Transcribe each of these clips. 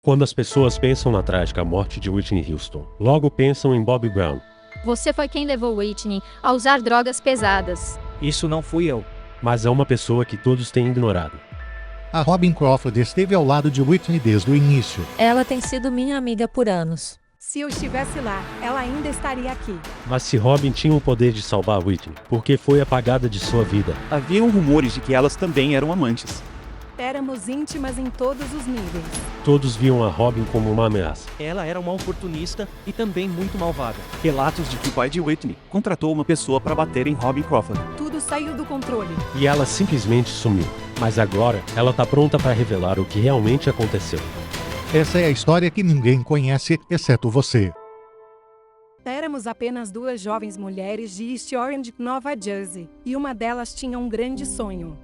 Quando as pessoas pensam na trágica morte de Whitney Houston, logo pensam em Bobby Brown. Você foi quem levou Whitney a usar drogas pesadas. Isso não fui eu. Mas é uma pessoa que todos têm ignorado. A Robin Crawford esteve ao lado de Whitney desde o início. Ela tem sido minha amiga por anos. Se eu estivesse lá, ela ainda estaria aqui. Mas se Robin tinha o poder de salvar Whitney, por que foi apagada de sua vida? Haviam rumores de que elas também eram amantes. Éramos íntimas em todos os níveis. Todos viam a Robin como uma ameaça. Ela era uma oportunista e também muito malvada. Relatos de que o pai de Whitney contratou uma pessoa para bater em Robin Crawford. Tudo saiu do controle. E ela simplesmente sumiu. Mas agora, ela tá pronta para revelar o que realmente aconteceu. Essa é a história que ninguém conhece, exceto você. Éramos apenas duas jovens mulheres de East Orange, Nova Jersey, e uma delas tinha um grande sonho.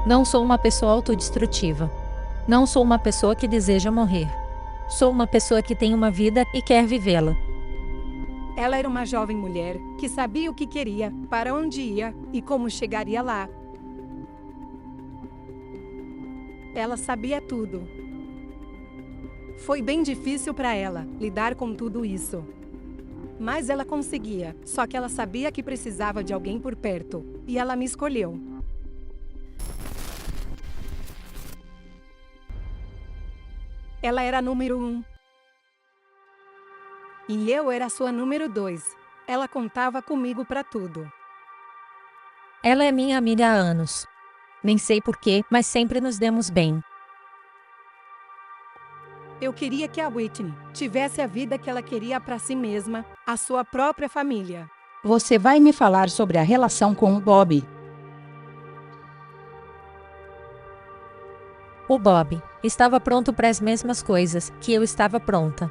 Não sou uma pessoa autodestrutiva. Não sou uma pessoa que deseja morrer. Sou uma pessoa que tem uma vida e quer vivê-la. Ela era uma jovem mulher que sabia o que queria, para onde ia e como chegaria lá. Ela sabia tudo. Foi bem difícil para ela lidar com tudo isso. Mas ela conseguia, só que ela sabia que precisava de alguém por perto, e ela me escolheu. Ela era a número 1. E eu era a sua número 2. Ela contava comigo para tudo. Ela é minha amiga há anos. Nem sei porquê, mas sempre nos demos bem. Eu queria que a Whitney tivesse a vida que ela queria para si mesma, a sua própria família. Você vai me falar sobre a relação com o Bobby. O Bobby estava pronto para as mesmas coisas que eu estava pronta.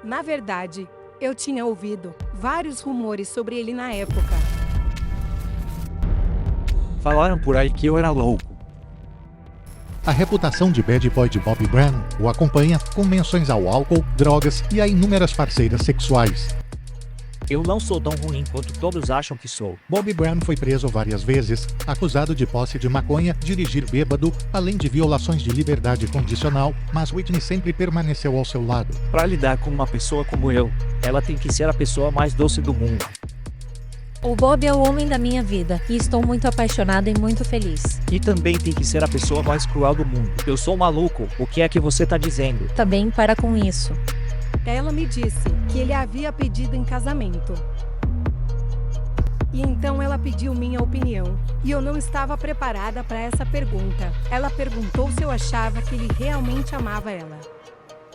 Na verdade, eu tinha ouvido vários rumores sobre ele na época. Falaram por aí que eu era louco. A reputação de bad boy de Bobby Brown o acompanha, com menções ao álcool, drogas e a inúmeras parceiras sexuais. Eu não sou tão ruim quanto todos acham que sou. Bobby Brown foi preso várias vezes, acusado de posse de maconha, dirigir bêbado, além de violações de liberdade condicional, mas Whitney sempre permaneceu ao seu lado. Para lidar com uma pessoa como eu, ela tem que ser a pessoa mais doce do mundo. O Bobby é o homem da minha vida, e estou muito apaixonada e muito feliz. E também tem que ser a pessoa mais cruel do mundo. Eu sou maluco, o que é que você tá dizendo? Também para com isso. Ela me disse que ele a havia pedido em casamento. E então ela pediu minha opinião, e eu não estava preparada para essa pergunta. Ela perguntou se eu achava que ele realmente amava ela.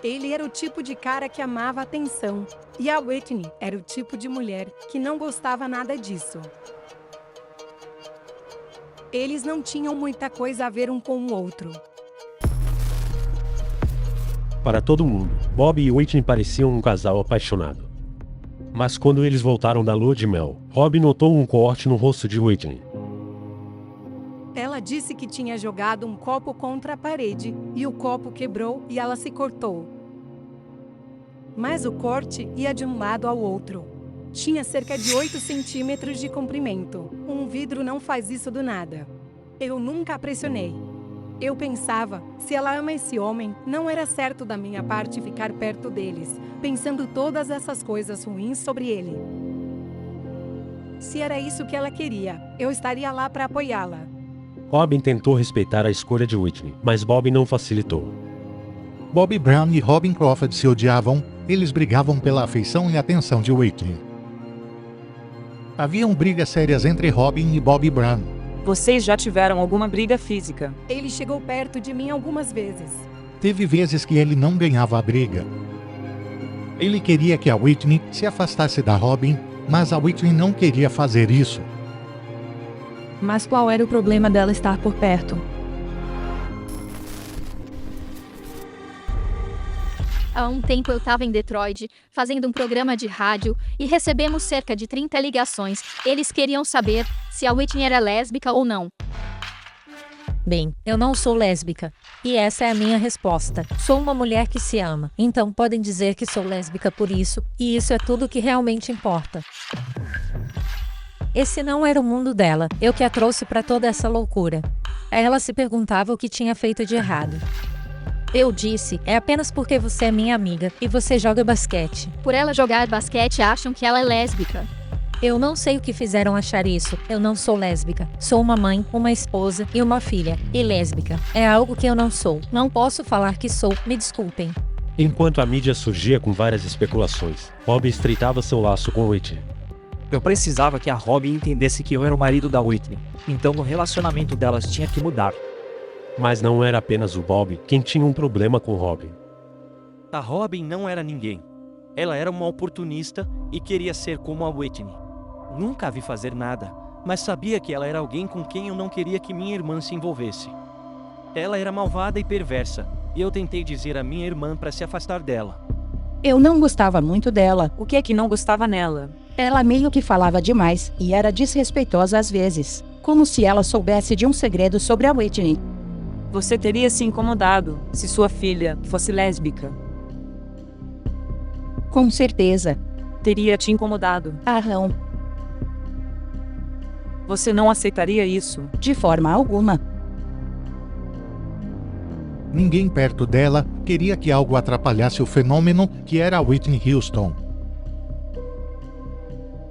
Ele era o tipo de cara que amava atenção, e a Whitney era o tipo de mulher que não gostava nada disso. Eles não tinham muita coisa a ver um com o outro. Para todo mundo, Bobby e Whitney pareciam um casal apaixonado. Mas quando eles voltaram da lua de mel, Robin notou um corte no rosto de Whitney. Ela disse que tinha jogado um copo contra a parede, e o copo quebrou e ela se cortou. Mas o corte ia de um lado ao outro. Tinha cerca de 8 centímetros de comprimento. Um vidro não faz isso do nada. Eu nunca a pressionei. Eu pensava, se ela ama esse homem, não era certo da minha parte ficar perto deles, pensando todas essas coisas ruins sobre ele. Se era isso que ela queria, eu estaria lá para apoiá-la. Robin tentou respeitar a escolha de Whitney, mas Bobby não facilitou. Bobby Brown e Robin Crawford se odiavam, eles brigavam pela afeição e atenção de Whitney. Haviam brigas sérias entre Robin e Bobby Brown. Vocês já tiveram alguma briga física? Ele chegou perto de mim algumas vezes. Teve vezes que ele não ganhava a briga. Ele queria que a Whitney se afastasse da Robin, mas a Whitney não queria fazer isso. Mas qual era o problema dela estar por perto? Há um tempo eu estava em Detroit, fazendo um programa de rádio, e recebemos cerca de 30 ligações. Eles queriam saber se a Whitney era lésbica ou não. Bem, eu não sou lésbica. E essa é a minha resposta. Sou uma mulher que se ama. Então podem dizer que sou lésbica por isso, e isso é tudo que realmente importa. Esse não era o mundo dela, eu que a trouxe para toda essa loucura. Ela se perguntava o que tinha feito de errado. Eu disse, é apenas porque você é minha amiga e você joga basquete. Por ela jogar basquete, acham que ela é lésbica. Eu não sei o que fizeram achar isso, eu não sou lésbica. Sou uma mãe, uma esposa e uma filha. E lésbica é algo que eu não sou. Não posso falar que sou, me desculpem. Enquanto a mídia surgia com várias especulações, Robbie estreitava seu laço com Whitney. Eu precisava que a Robin entendesse que eu era o marido da Whitney. Então o relacionamento delas tinha que mudar. Mas não era apenas o Bob quem tinha um problema com Robin. A Robin não era ninguém. Ela era uma oportunista e queria ser como a Whitney. Nunca a vi fazer nada, mas sabia que ela era alguém com quem eu não queria que minha irmã se envolvesse. Ela era malvada e perversa, e eu tentei dizer à minha irmã para se afastar dela. Eu não gostava muito dela. O que é que não gostava nela? Ela meio que falava demais e era desrespeitosa às vezes, como se ela soubesse de um segredo sobre a Whitney. Você teria se incomodado se sua filha fosse lésbica. Com certeza. Teria te incomodado. Aham. Você não aceitaria isso? De forma alguma. Ninguém perto dela queria que algo atrapalhasse o fenômeno que era a Whitney Houston.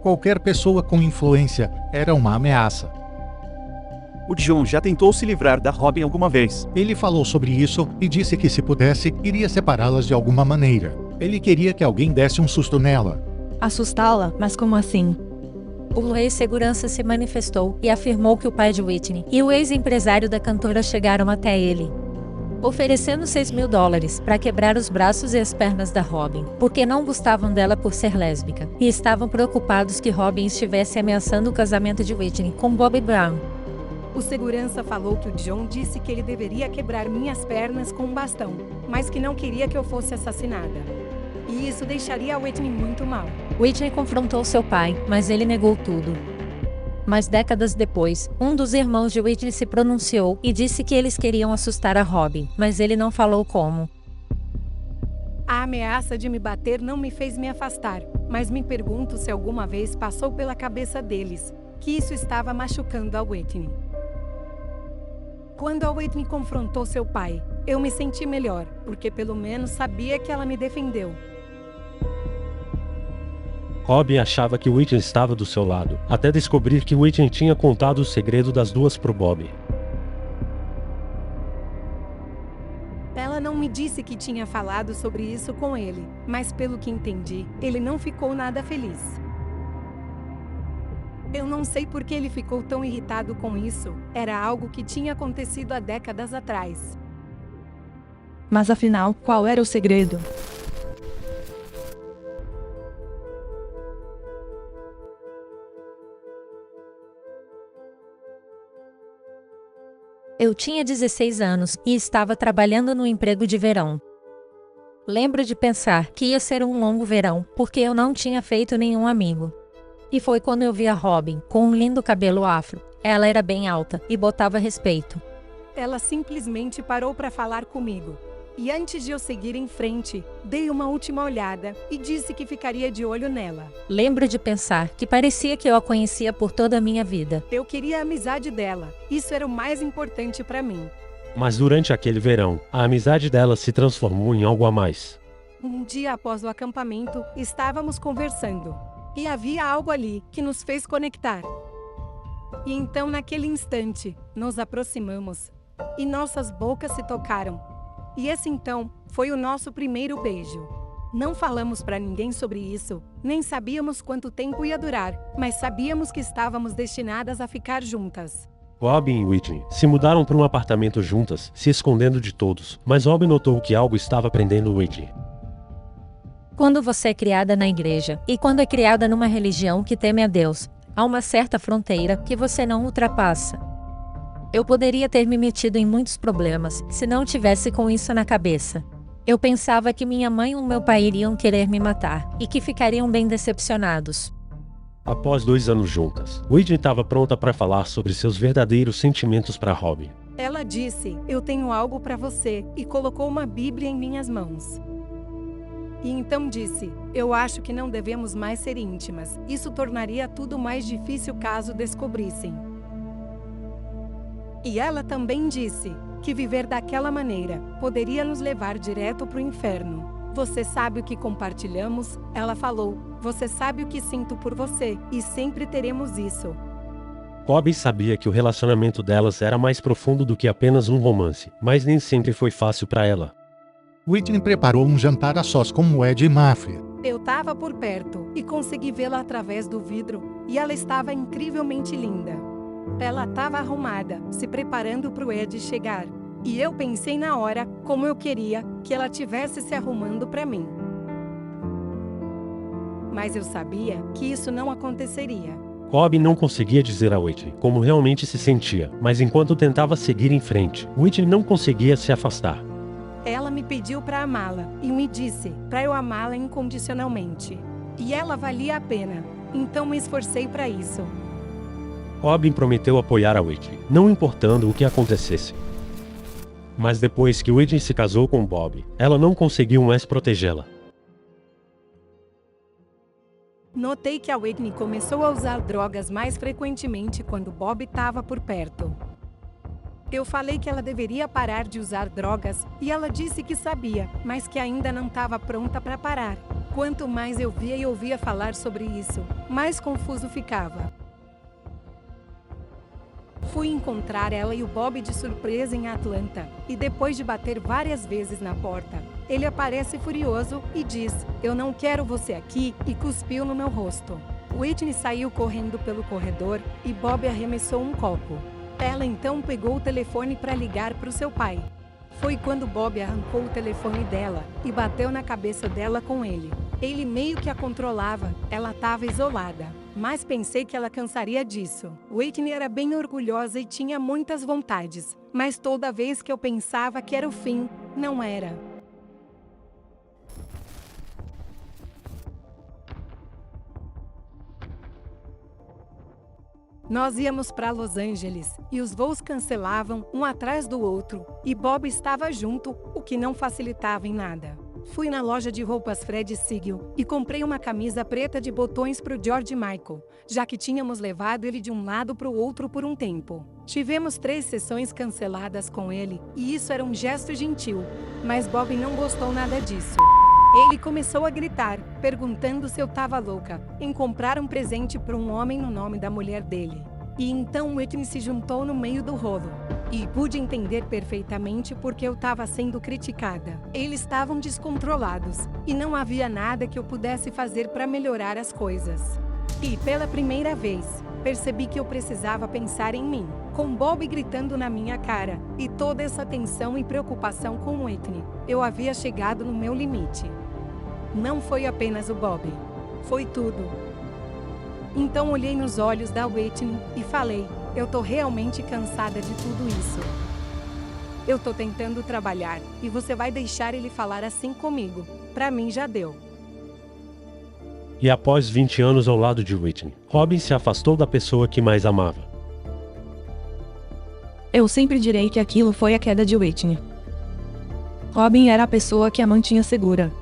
Qualquer pessoa com influência era uma ameaça. O John já tentou se livrar da Robin alguma vez. Ele falou sobre isso e disse que se pudesse, iria separá-las de alguma maneira. Ele queria que alguém desse um susto nela. Assustá-la? Mas como assim? O ex-segurança se manifestou e afirmou que o pai de Whitney e o ex-empresário da cantora chegaram até ele, oferecendo $6.000 para quebrar os braços e as pernas da Robin, porque não gostavam dela por ser lésbica, e estavam preocupados que Robin estivesse ameaçando o casamento de Whitney com Bobby Brown. O segurança falou que o John disse que ele deveria quebrar minhas pernas com um bastão, mas que não queria que eu fosse assassinada. E isso deixaria a Whitney muito mal. Whitney confrontou seu pai, mas ele negou tudo. Mas décadas depois, um dos irmãos de Whitney se pronunciou e disse que eles queriam assustar a Robin, mas ele não falou como. A ameaça de me bater não me fez me afastar, mas me pergunto se alguma vez passou pela cabeça deles que isso estava machucando a Whitney. Quando a Whitney confrontou seu pai, eu me senti melhor, porque pelo menos sabia que ela me defendeu. Robin achava que Whitney estava do seu lado, até descobrir que Whitney tinha contado o segredo das duas pro Bob. Ela não me disse que tinha falado sobre isso com ele, mas pelo que entendi, ele não ficou nada feliz. Eu não sei por que ele ficou tão irritado com isso, era algo que tinha acontecido há décadas atrás. Mas afinal, qual era o segredo? Eu tinha 16 anos e estava trabalhando no emprego de verão. Lembro de pensar que ia ser um longo verão, porque eu não tinha feito nenhum amigo. E foi quando eu vi a Robin, com um lindo cabelo afro. Ela era bem alta e botava respeito. Ela simplesmente parou para falar comigo. E antes de eu seguir em frente, dei uma última olhada e disse que ficaria de olho nela. Lembro de pensar que parecia que eu a conhecia por toda a minha vida. Eu queria a amizade dela. Isso era o mais importante para mim. Mas durante aquele verão, a amizade dela se transformou em algo a mais. Um dia após o acampamento, estávamos conversando. E havia algo ali que nos fez conectar. E então, naquele instante, nos aproximamos. E nossas bocas se tocaram. E esse então foi o nosso primeiro beijo. Não falamos para ninguém sobre isso, nem sabíamos quanto tempo ia durar, mas sabíamos que estávamos destinadas a ficar juntas. Robin e Whitney se mudaram para um apartamento juntas, se escondendo de todos, mas Robin notou que algo estava prendendo Whitney. Quando você é criada na igreja, e quando é criada numa religião que teme a Deus, há uma certa fronteira que você não ultrapassa. Eu poderia ter me metido em muitos problemas se não tivesse com isso na cabeça. Eu pensava que minha mãe ou meu pai iriam querer me matar e que ficariam bem decepcionados. Após 2 anos juntas, Whitney estava pronta para falar sobre seus verdadeiros sentimentos para Robin. Ela disse, eu tenho algo para você, e colocou uma Bíblia em minhas mãos. E então disse: eu acho que não devemos mais ser íntimas. Isso tornaria tudo mais difícil caso descobrissem. E ela também disse que viver daquela maneira poderia nos levar direto para o inferno. Você sabe o que compartilhamos? Ela falou. Você sabe o que sinto por você, e sempre teremos isso. Robbie sabia que o relacionamento delas era mais profundo do que apenas um romance, mas nem sempre foi fácil para ela. Whitney preparou um jantar a sós com Ed e Mafia. Eu estava por perto e consegui vê-la através do vidro, e ela estava incrivelmente linda. Ela estava arrumada, se preparando para o Ed chegar. E eu pensei na hora como eu queria que ela tivesse se arrumando para mim. Mas eu sabia que isso não aconteceria. Robbie não conseguia dizer a Whitney como realmente se sentia, mas enquanto tentava seguir em frente, Whitney não conseguia se afastar. Ela me pediu para amá-la e me disse para eu amá-la incondicionalmente. E ela valia a pena, então me esforcei para isso. Robbie prometeu apoiar a Whitney, não importando o que acontecesse. Mas depois que Whitney se casou com Bob, ela não conseguiu mais protegê-la. Notei que a Whitney começou a usar drogas mais frequentemente quando Bob estava por perto. Eu falei que ela deveria parar de usar drogas e ela disse que sabia, mas que ainda não estava pronta para parar. Quanto mais eu via e ouvia falar sobre isso, mais confuso ficava. Fui encontrar ela e o Bob de surpresa em Atlanta, e depois de bater várias vezes na porta, ele aparece furioso e diz: eu não quero você aqui, e cuspiu no meu rosto. Whitney saiu correndo pelo corredor e Bob arremessou um copo. Ela então pegou o telefone para ligar para o seu pai. Foi quando Bob arrancou o telefone dela e bateu na cabeça dela com ele. Ele meio que a controlava, ela estava isolada, mas pensei que ela cansaria disso. Whitney era bem orgulhosa e tinha muitas vontades, mas toda vez que eu pensava que era o fim, não era. Nós íamos para Los Angeles e os voos cancelavam um atrás do outro e Bob estava junto, o que não facilitava em nada. Fui na loja de roupas Fred Siegel e comprei uma camisa preta de botões para o George Michael, já que tínhamos levado ele de um lado para o outro por um tempo. Tivemos 3 sessões canceladas com ele e isso era um gesto gentil, mas Bob não gostou nada disso. Ele começou a gritar, perguntando se eu estava louca em comprar um presente para um homem no nome da mulher dele. E então Whitney se juntou no meio do rolo. E pude entender perfeitamente porque eu estava sendo criticada. Eles estavam descontrolados, e não havia nada que eu pudesse fazer para melhorar as coisas. E pela primeira vez, percebi que eu precisava pensar em mim. Com Bob gritando na minha cara, e toda essa tensão e preocupação com Whitney, eu havia chegado no meu limite. Não foi apenas o Bob. Foi tudo. Então olhei nos olhos da Whitney e falei: eu tô realmente cansada de tudo isso. Eu tô tentando trabalhar, e você vai deixar ele falar assim comigo. Pra mim já deu. E após 20 anos ao lado de Whitney, Robin se afastou da pessoa que mais amava. Eu sempre direi que aquilo foi a queda de Whitney. Robin era a pessoa que a mantinha segura.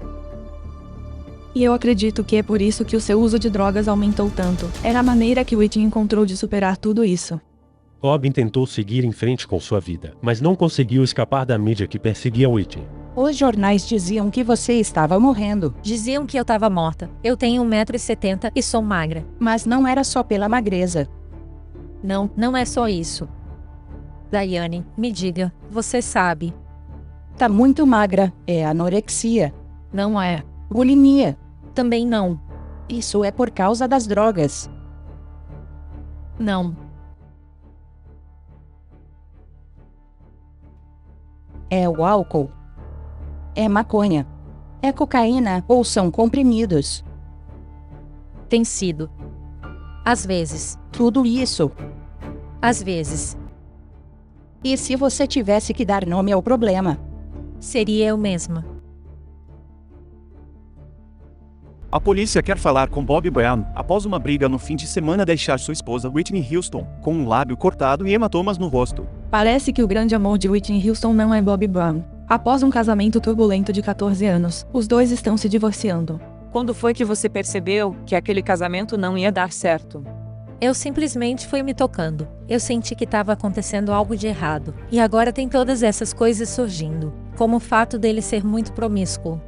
E eu acredito que é por isso que o seu uso de drogas aumentou tanto. Era a maneira que Whitney encontrou de superar tudo isso. Robin tentou seguir em frente com sua vida, mas não conseguiu escapar da mídia que perseguia Whitney. Os jornais diziam que você estava morrendo. Diziam que eu estava morta. Eu tenho 1,70 m e sou magra. Mas não era só pela magreza. Não, não é só isso. Daiane, me diga, você sabe. Tá muito magra, é anorexia. Não é. Bulimia. Também não. Isso é por causa das drogas. Não. É o álcool. É maconha. É cocaína ou são comprimidos. Tem sido. Às vezes. Tudo isso. Às vezes. E se você tivesse que dar nome ao problema? Seria eu mesma. A polícia quer falar com Bob Brown após uma briga no fim de semana deixar sua esposa Whitney Houston com um lábio cortado e hematomas no rosto. Parece que o grande amor de Whitney Houston não é Bob Brown. Após um casamento turbulento de 14 anos, os dois estão se divorciando. Quando foi que você percebeu que aquele casamento não ia dar certo? Eu simplesmente fui me tocando. Eu senti que estava acontecendo algo de errado. E agora tem todas essas coisas surgindo, como o fato dele ser muito promíscuo.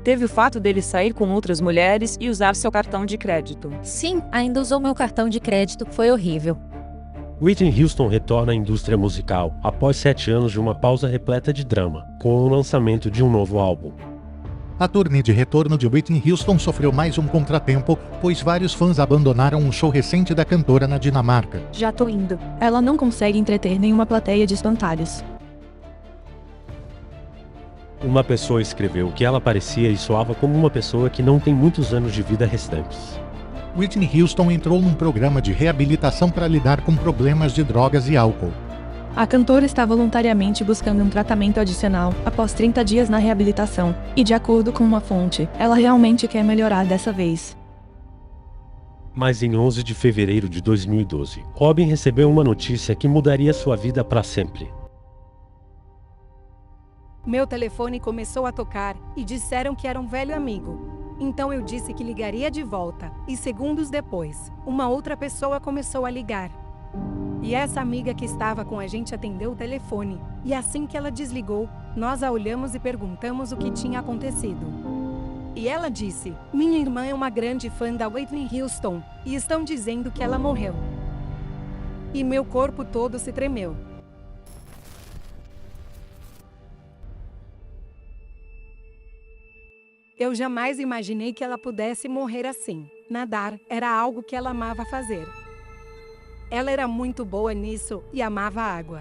Teve o fato dele sair com outras mulheres e usar seu cartão de crédito. Sim, ainda usou meu cartão de crédito, foi horrível. Whitney Houston retorna à indústria musical após 7 anos de uma pausa repleta de drama, com o lançamento de um novo álbum. A turnê de retorno de Whitney Houston sofreu mais um contratempo, pois vários fãs abandonaram um show recente da cantora na Dinamarca. Já tô indo. Ela não consegue entreter nenhuma plateia de espantalhos. Uma pessoa escreveu que ela parecia e soava como uma pessoa que não tem muitos anos de vida restantes. Whitney Houston entrou num programa de reabilitação para lidar com problemas de drogas e álcool. A cantora está voluntariamente buscando um tratamento adicional após 30 dias na reabilitação, e de acordo com uma fonte, ela realmente quer melhorar dessa vez. Mas em 11 de fevereiro de 2012, Robin recebeu uma notícia que mudaria sua vida para sempre. Meu telefone começou a tocar e disseram que era um velho amigo. Então eu disse que ligaria de volta, e segundos depois, uma outra pessoa começou a ligar. E essa amiga que estava com a gente atendeu o telefone, e assim que ela desligou, nós a olhamos e perguntamos o que tinha acontecido. E ela disse: minha irmã é uma grande fã da Whitney Houston, e estão dizendo que ela morreu. E meu corpo todo se tremeu. Eu jamais imaginei que ela pudesse morrer assim. Nadar era algo que ela amava fazer. Ela era muito boa nisso e amava a água.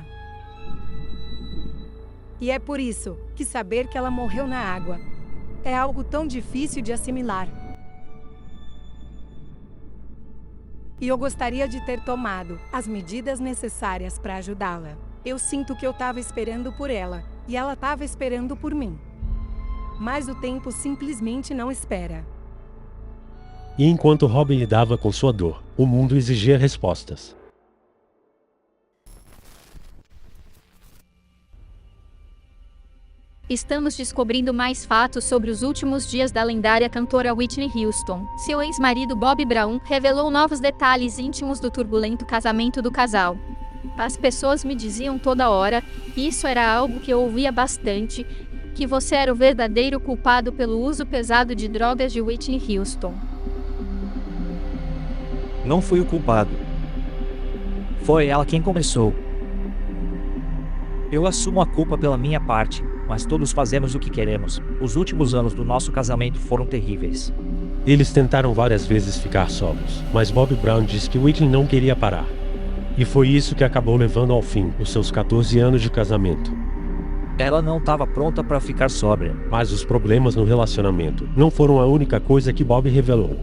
E é por isso que saber que ela morreu na água é algo tão difícil de assimilar. E eu gostaria de ter tomado as medidas necessárias para ajudá-la. Eu sinto que eu estava esperando por ela e ela estava esperando por mim. Mas o tempo simplesmente não espera. E enquanto Robin lidava com sua dor, o mundo exigia respostas. Estamos descobrindo mais fatos sobre os últimos dias da lendária cantora Whitney Houston. Seu ex-marido Bobby Brown revelou novos detalhes íntimos do turbulento casamento do casal. As pessoas me diziam toda hora, e isso era algo que eu ouvia bastante, que você era o verdadeiro culpado pelo uso pesado de drogas de Whitney Houston. Não fui o culpado. Foi ela quem começou. Eu assumo a culpa pela minha parte, mas todos fazemos o que queremos. Os últimos anos do nosso casamento foram terríveis. Eles tentaram várias vezes ficar sóbrios, mas Bobby Brown disse que Whitney não queria parar. E foi isso que acabou levando ao fim os seus 14 anos de casamento. Ela não estava pronta para ficar sóbria. Mas os problemas no relacionamento não foram a única coisa que Bobby revelou.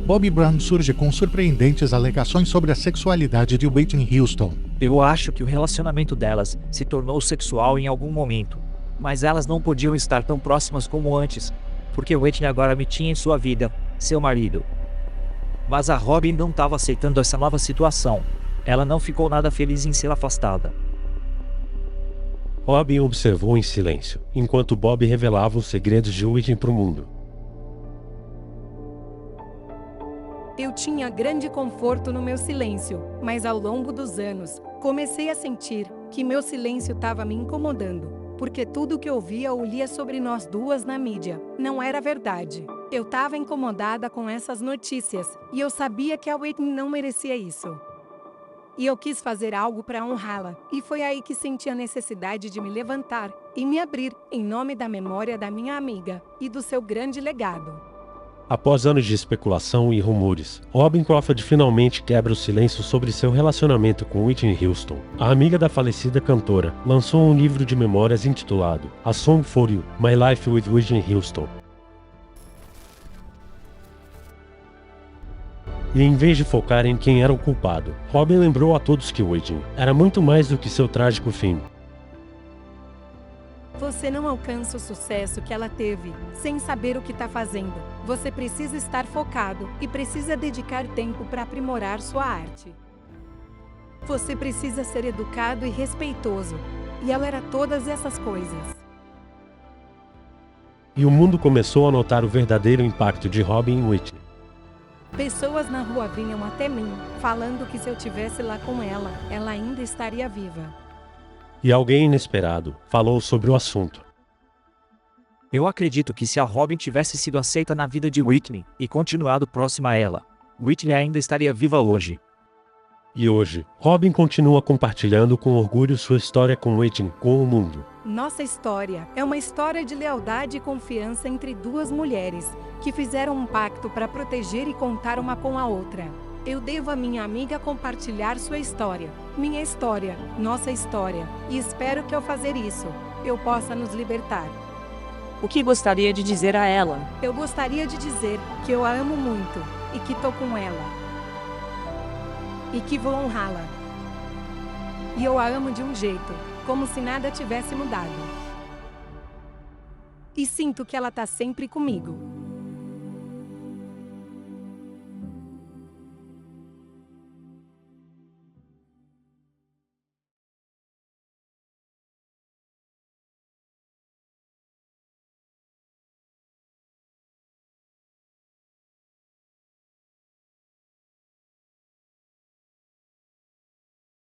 Bobby Brown surge com surpreendentes alegações sobre a sexualidade de Whitney Houston. Eu acho que o relacionamento delas se tornou sexual em algum momento. Mas elas não podiam estar tão próximas como antes, porque Whitney agora me tinha em sua vida, seu marido. Mas a Robin não estava aceitando essa nova situação. Ela não ficou nada feliz em ser afastada. Robin observou em silêncio, enquanto Bob revelava os segredos de Whitney para o mundo. Eu tinha grande conforto no meu silêncio, mas ao longo dos anos, comecei a sentir que meu silêncio estava me incomodando, porque tudo que eu via ou lia sobre nós duas na mídia não era verdade. Eu estava incomodada com essas notícias, e eu sabia que a Whitney não merecia isso. E eu quis fazer algo para honrá-la, e foi aí que senti a necessidade de me levantar e me abrir em nome da memória da minha amiga e do seu grande legado. Após anos de especulação e rumores, Robin Crawford finalmente quebra o silêncio sobre seu relacionamento com Whitney Houston. A amiga da falecida cantora lançou um livro de memórias intitulado A Song for You, My Life with Whitney Houston. E em vez de focar em quem era o culpado, Robin lembrou a todos que Whitney era muito mais do que seu trágico fim. Você não alcança o sucesso que ela teve sem saber o que está fazendo. Você precisa estar focado e precisa dedicar tempo para aprimorar sua arte. Você precisa ser educado e respeitoso. E ela era todas essas coisas. E o mundo começou a notar o verdadeiro impacto de Robin em Whitney. Pessoas na rua vinham até mim, falando que se eu tivesse lá com ela, ela ainda estaria viva. E alguém inesperado falou sobre o assunto. Eu acredito que se a Robin tivesse sido aceita na vida de Whitney e continuado próxima a ela, Whitney ainda estaria viva hoje. E hoje, Robin continua compartilhando com orgulho sua história com Whitney com o mundo. Nossa história é uma história de lealdade e confiança entre duas mulheres, que fizeram um pacto para proteger e contar uma com a outra. Eu devo a minha amiga compartilhar sua história, minha história, nossa história, e espero que ao fazer isso, eu possa nos libertar. O que gostaria de dizer a ela? Eu gostaria de dizer que eu a amo muito, e que tô com ela. E que vou honrá-la. E eu a amo de um jeito, como se nada tivesse mudado. E sinto que ela tá sempre comigo.